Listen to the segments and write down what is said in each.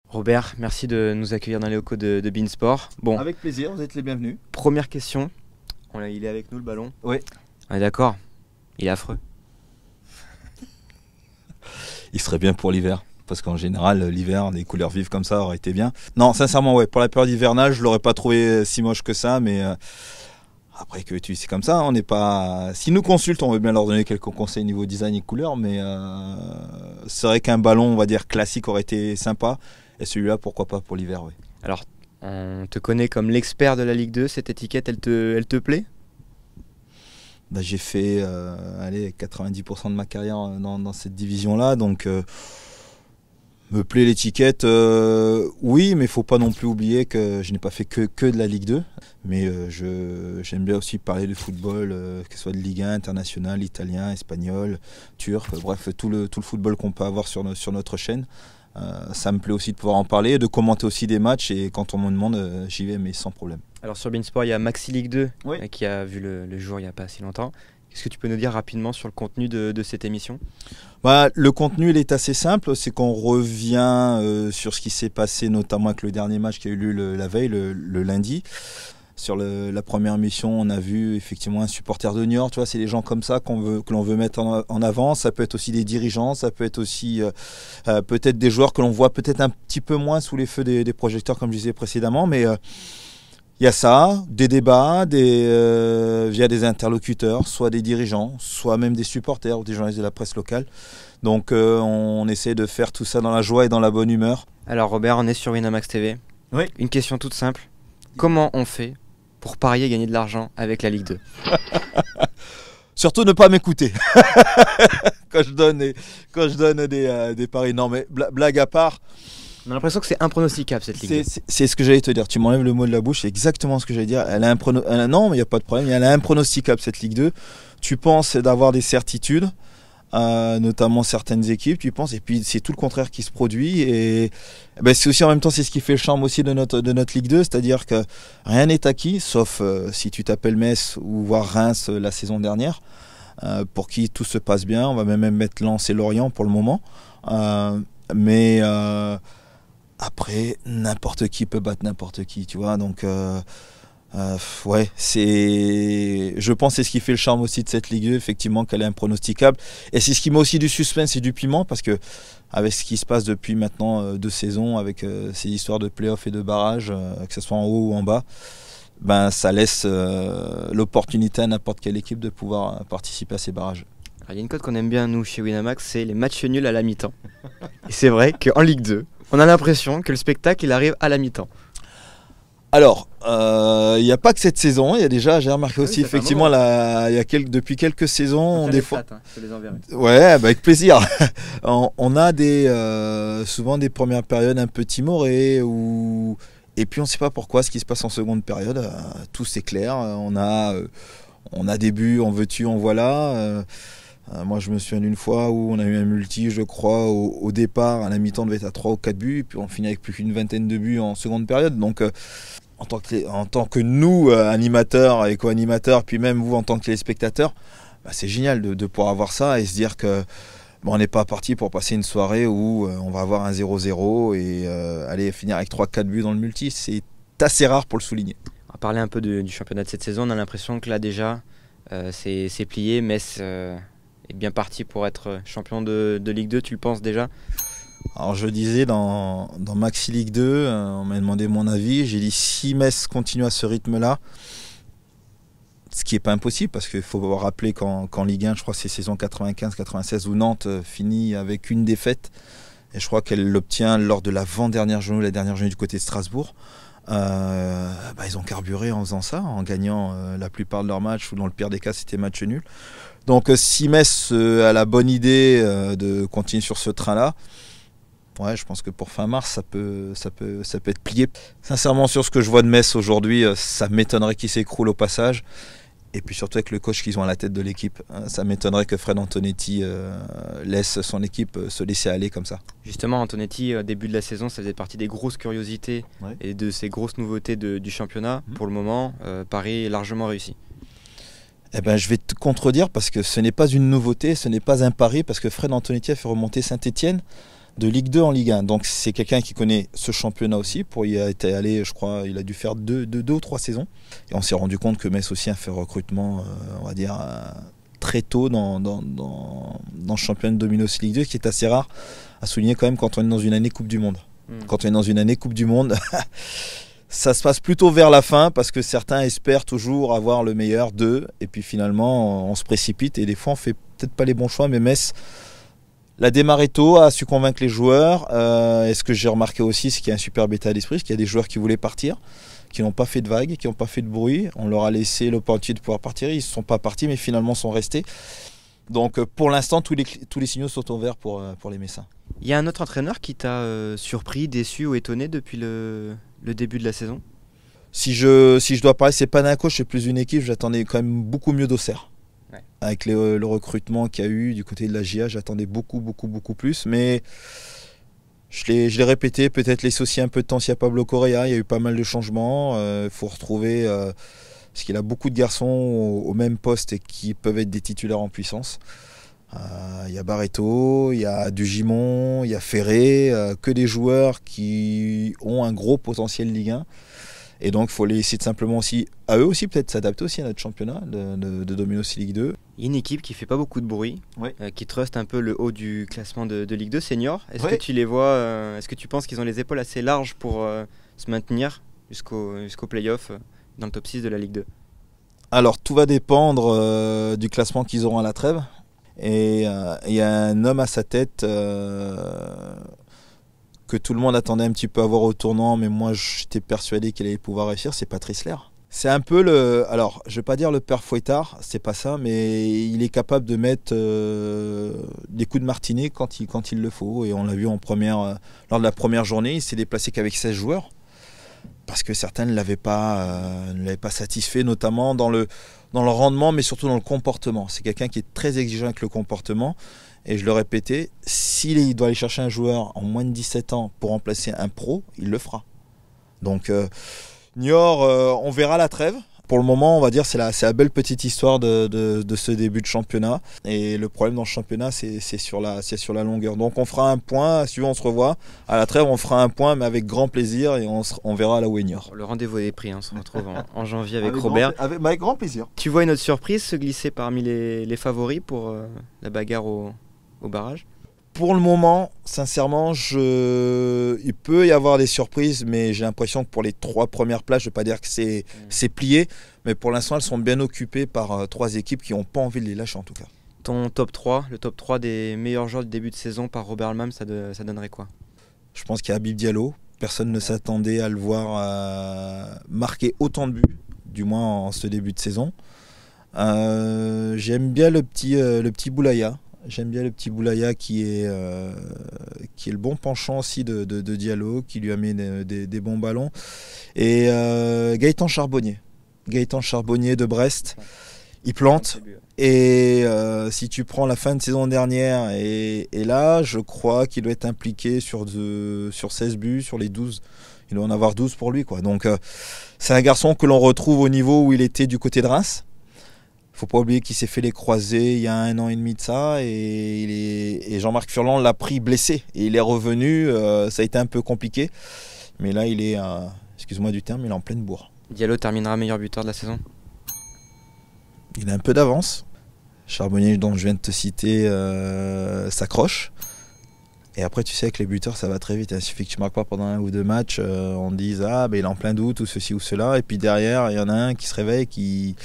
Robert, merci de nous accueillir dans les locaux de Beansport. Bon, Avec plaisir, vous êtes les bienvenus. première question. Il est avec nous le ballon. Oui. On est d'accord. Il est affreux. Il serait bien pour l'hiver. Parce qu'en général, l'hiver, des couleurs vives comme ça aurait été bien. Non, sincèrement, ouais, pour la période hivernale, je l'aurais pas trouvé si moche que ça, mais après que tu c'est comme ça, on n'est pas. S'ils nous consultent, on veut bien leur donner quelques conseils niveau design et couleur, mais c'est vrai qu'un ballon, on va dire classique, aurait été sympa. Et celui-là, pourquoi pas pour l'hiver, oui. Alors, on te connaît comme l'expert de la Ligue 2. Cette étiquette, elle te plaît? Bah, j'ai fait 90% de ma carrière dans cette division-là, donc me plaît l'étiquette, oui, mais il ne faut pas non plus oublier que je n'ai pas fait que de la Ligue 2, mais j'aime bien aussi parler de football, que ce soit de Ligue 1, international, italien, espagnol, turc, bref, tout le football qu'on peut avoir sur notre chaîne. Ça me plaît aussi de pouvoir en parler, de commenter aussi des matchs, et quand on me demande, j'y vais, mais sans problème. Alors sur Beansport, il y a Maxi Ligue 2 Oui. qui a vu le jour il n'y a pas si longtemps. Qu'est-ce que tu peux nous dire rapidement sur le contenu de cette émission? Bah, le contenu il est assez simple, c'est qu'on revient sur ce qui s'est passé notamment avec le dernier match qui a eu lieu la veille, le lundi. Sur la première émission, on a vu effectivement un supporter de Niort, tu vois, c'est des gens comme ça que l'on veut mettre en avant. Ça peut être aussi des dirigeants, ça peut être aussi peut-être des joueurs que l'on voit peut-être un petit peu moins sous les feux des projecteurs comme je disais précédemment, mais il y a ça, des débats via des interlocuteurs, soit des dirigeants, soit même des supporters ou des journalistes de la presse locale. Donc on essaie de faire tout ça dans la joie et dans la bonne humeur. Alors Robert, on est sur Winamax TV. Oui. Une question toute simple. Comment on fait pour parier et gagner de l'argent avec la Ligue 2? Surtout ne pas m'écouter quand je donne des paris. Non mais blague à part, On a l'impression que c'est impronosticable cette Ligue 2. c'est ce que j'allais te dire. Tu m'enlèves le mot de la bouche, c'est exactement ce que j'allais dire. Non mais il n'y a pas de problème, elle est impronosticable cette Ligue 2. Tu penses d'avoir des certitudes, notamment certaines équipes, tu penses, et puis c'est tout le contraire qui se produit. Et ben, c'est aussi en même temps c'est ce qui fait le charme aussi de notre Ligue 2, c'est-à-dire que rien n'est acquis, sauf si tu t'appelles Metz ou voire Reims la saison dernière, pour qui tout se passe bien. On va même mettre Lens et Lorient pour le moment, mais après n'importe qui peut battre n'importe qui, tu vois. Donc ouais, je pense que c'est ce qui fait le charme aussi de cette Ligue 2, effectivement, qu'elle est impronosticable. Et c'est ce qui met aussi du suspense et du piment, parce que avec ce qui se passe depuis maintenant 2 saisons, avec ces histoires de play-off et de barrage, que ce soit en haut ou en bas, ben, ça laisse l'opportunité à n'importe quelle équipe de pouvoir participer à ces barrages. Alors, il y a une cote qu'on aime bien nous chez Winamax, c'est les matchs nuls à la mi-temps. Et c'est vrai qu'en Ligue 2, on a l'impression que le spectacle il arrive à la mi-temps. Alors, il n'y a pas que cette saison, il y a déjà, j'ai remarqué aussi, ça fait un effectivement, depuis quelques saisons, On des les fois. stats, je te les enverrai. Ouais, bah avec plaisir. On a souvent des premières périodes un peu timorées, et puis on ne sait pas pourquoi ce qui se passe en seconde période, tout s'éclaire. On a des buts, en veux-tu, en voilà. Moi je me souviens d'une fois où on a eu un multi, je crois, au départ, à la mi-temps devait être à 3 ou 4 buts, et puis on finit avec plus qu'une vingtaine de buts en seconde période. Donc en tant que nous, animateurs et co-animateurs, puis même vous en tant que téléspectateurs, bah, c'est génial de pouvoir avoir ça et se dire que on n'est pas parti pour passer une soirée où on va avoir un 0-0 et aller finir avec 3-4 buts dans le multi. C'est assez rare pour le souligner. On va parler un peu du championnat de cette saison. On a l'impression que là déjà, c'est plié. Metz est bien parti pour être champion de Ligue 2, tu le penses déjà? Alors je disais dans Maxi Ligue 2, on m'a demandé mon avis, j'ai dit si Metz continue à ce rythme-là, ce qui n'est pas impossible parce qu'il faut rappeler qu'en Ligue 1, je crois que c'est saison 95-96 où Nantes finit avec une défaite et je crois qu'elle l'obtient lors de l'avant-dernière journée, la dernière journée du côté de Strasbourg. Ils ont carburé en faisant ça, en gagnant la plupart de leurs matchs ou dans le pire des cas c'était match nul. Donc si Metz a la bonne idée de continuer sur ce train-là, ouais, je pense que pour fin mars, ça peut être plié. Sincèrement, sur ce que je vois de Metz aujourd'hui, ça m'étonnerait qu'il s'écroule au passage. Et puis surtout avec le coach qu'ils ont à la tête de l'équipe, ça m'étonnerait que Fred Antonetti laisse son équipe se laisser aller comme ça. Justement, Antonetti, au début de la saison, ça faisait partie des grosses curiosités et de ces grosses nouveautés du championnat. Pour le moment, Paris est largement réussi. Eh ben, je vais te contredire parce que ce n'est pas une nouveauté, ce n'est pas un pari, parce que Fred Antonetti a fait remonter Saint-Etienne. de Ligue 2 en Ligue 1. Donc c'est quelqu'un qui connaît ce championnat aussi. Pour y été allé, je crois, il a dû faire deux ou trois saisons. Et on s'est rendu compte que Metz aussi a fait recrutement, on va dire, très tôt dans le championnat de Dominos Ligue 2, qui est assez rare à souligner quand même quand on est dans une année Coupe du Monde. Quand on est dans une année Coupe du Monde, ça se passe plutôt vers la fin parce que certains espèrent toujours avoir le meilleur d'eux. Et puis finalement, on se précipite et des fois, on fait peut-être pas les bons choix. Mais Metz l'a démarré tôt, a su convaincre les joueurs. Et ce que j'ai remarqué aussi, c'est qu'il y a un superbe état d'esprit, c'est qu'il y a des joueurs qui voulaient partir, qui n'ont pas fait de vagues, qui n'ont pas fait de bruit. On leur a laissé l'opportunité de pouvoir partir. Ils ne sont pas partis, mais finalement sont restés. Donc pour l'instant, tous les signaux sont ouverts pour les Messins. Il y a un autre entraîneur qui t'a surpris, déçu ou étonné depuis le début de la saison? Si je dois parler, c'est pas d'un coach, c'est plus une équipe. J'attendais quand même beaucoup mieux d'Auxerre. Ouais. Avec le recrutement qu'il y a eu du côté de la GIA, j'attendais beaucoup plus. Mais je l'ai répété, peut-être laisser aussi un peu de temps s'il y a Pablo Correa. Il y a eu pas mal de changements. Faut retrouver... parce qu'il a beaucoup de garçons au même poste et qui peuvent être des titulaires en puissance. Il y a Barreto, il y a Dugimon, il y a Ferré, que des joueurs qui ont un gros potentiel Ligue 1. Et donc il faut laisser simplement aussi, à eux aussi peut-être s'adapter aussi à notre championnat de Dominos Ligue 2. Il y a une équipe qui fait pas beaucoup de bruit, ouais. Qui truste un peu le haut du classement de Ligue 2 senior. Est-ce que tu les vois, est-ce que tu penses qu'ils ont les épaules assez larges pour se maintenir jusqu'au play-off dans le top 6 de la Ligue 2? Alors tout va dépendre du classement qu'ils auront à la trêve. Et il y a un homme à sa tête que tout le monde attendait un petit peu à voir au tournant, mais moi j'étais persuadé qu'il allait pouvoir réussir, c'est Patrice Lerre. C'est un peu alors je vais pas dire le père Fouettard, c'est pas ça, mais il est capable de mettre des coups de martinet quand il le faut. Et on l'a vu lors de la première journée, il s'est déplacé qu'avec 16 joueurs. Parce que certains ne l'avaient pas satisfait, notamment dans le rendement, mais surtout dans le comportement. C'est quelqu'un qui est très exigeant avec le comportement. Et je le répétais, s'il doit aller chercher un joueur en moins de 17 ans pour remplacer un pro, il le fera. Donc Niort, on verra la trêve. Pour le moment, on va dire c'est la belle petite histoire de ce début de championnat. Et le problème dans le championnat, c'est sur la longueur. Donc on fera un point, suivant on se revoit. À la trêve, on fera un point, mais avec grand plaisir, et on verra là où est Niort. Le rendez-vous est pris, on se retrouve en janvier avec Robert. Avec grand plaisir. Tu vois une autre surprise se glisser parmi les favoris pour la bagarre au barrage? Pour le moment, sincèrement, il peut y avoir des surprises, mais j'ai l'impression que pour les 3 premières places, je ne vais pas dire que c'est plié, mais pour l'instant, elles sont bien occupées par 3 équipes qui n'ont pas envie de les lâcher en tout cas. Ton top 3, le top 3 des meilleurs joueurs du début de saison par Robert Almam, ça donnerait quoi? Je pense qu'il y a Habib Diallo. Personne ne s'attendait à le voir marquer autant de buts, du moins en ce début de saison. J'aime bien le petit Boulaya. J'aime bien le petit Boulaya qui est le bon penchant aussi de Diallo, qui lui a mis des bons ballons. Et Gaëtan Charbonnier de Brest, il plante. Et si tu prends la fin de saison dernière et là, je crois qu'il doit être impliqué sur 16 buts, sur les 12. Il doit en avoir 12 pour lui, quoi. Donc c'est un garçon que l'on retrouve au niveau où il était du côté de Reims. Faut pas oublier qu'il s'est fait les croisés il y a 1 an et demi de ça, et Jean-Marc Furlan l'a pris blessé et il est revenu. Ça a été un peu compliqué, mais là il est, excuse-moi du terme, il est en pleine bourre. Diallo terminera meilleur buteur de la saison? Il a un peu d'avance. Charbonnier, dont je viens de te citer, s'accroche. Et après, tu sais que les buteurs, ça va très vite. Il suffit que tu marques pas pendant 1 ou 2 matchs, on te dise il est en plein doute ou ceci ou cela, et puis derrière il y en a un qui se réveille, il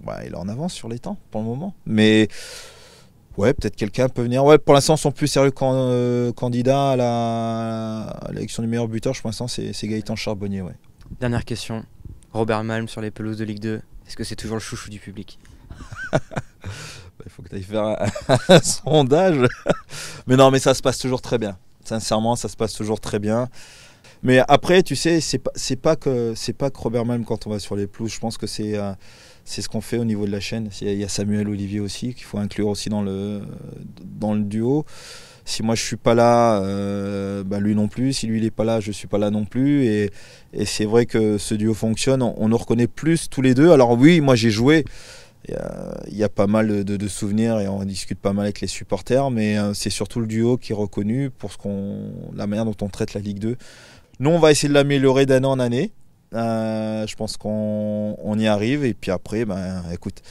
est en avance sur les temps pour le moment. Mais ouais, peut-être quelqu'un peut venir. Ouais, pour l'instant, son plus sérieux candidat à l'élection du meilleur buteur, pour l'instant, c'est Gaëtan Charbonnier. Ouais. Dernière question. Robert Malm sur les pelouses de Ligue 2. Est-ce que c'est toujours le chouchou du public? Il faut que tu ailles faire un sondage. Mais non, mais ça se passe toujours très bien. Sincèrement, ça se passe toujours très bien. Mais après, tu sais, c'est pas que Robert Malm quand on va sur les pelouses. Je pense que c'est ce qu'on fait au niveau de la chaîne. Il y a Samuel Olivier aussi qu'il faut inclure aussi dans le duo. Si moi je suis pas là, lui non plus. Si lui il est pas là, je suis pas là non plus. Et c'est vrai que ce duo fonctionne. On nous reconnaît plus tous les deux. Alors oui, moi j'ai joué Il y a pas mal de souvenirs et on discute pas mal avec les supporters, mais c'est surtout le duo qui est reconnu pour la manière dont on traite la Ligue 2. Nous, on va essayer de l'améliorer d'année en année. Je pense qu'on y arrive et puis après, écoute,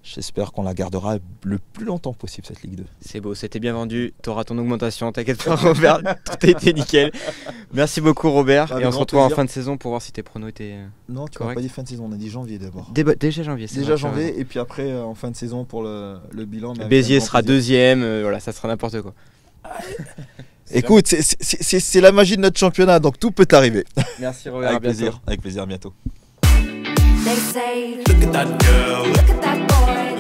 j'espère qu'on la gardera le plus longtemps possible cette Ligue 2. C'est beau, c'était bien vendu, tu auras ton augmentation, t'inquiète pas Robert, tout a été nickel. Merci beaucoup Robert, et on se retrouve en fin de saison pour voir si tes pronos étaient Non, tu n'as pas dit fin de saison, on a dit janvier d'abord. Déjà janvier, c'est déjà janvier, et puis après en fin de saison pour le bilan. Béziers sera deuxième, voilà, ça sera n'importe quoi. Écoute, c'est la magie de notre championnat, donc tout peut arriver. Merci Robert, avec plaisir, à bientôt. They say, look at that girl, look at that boy.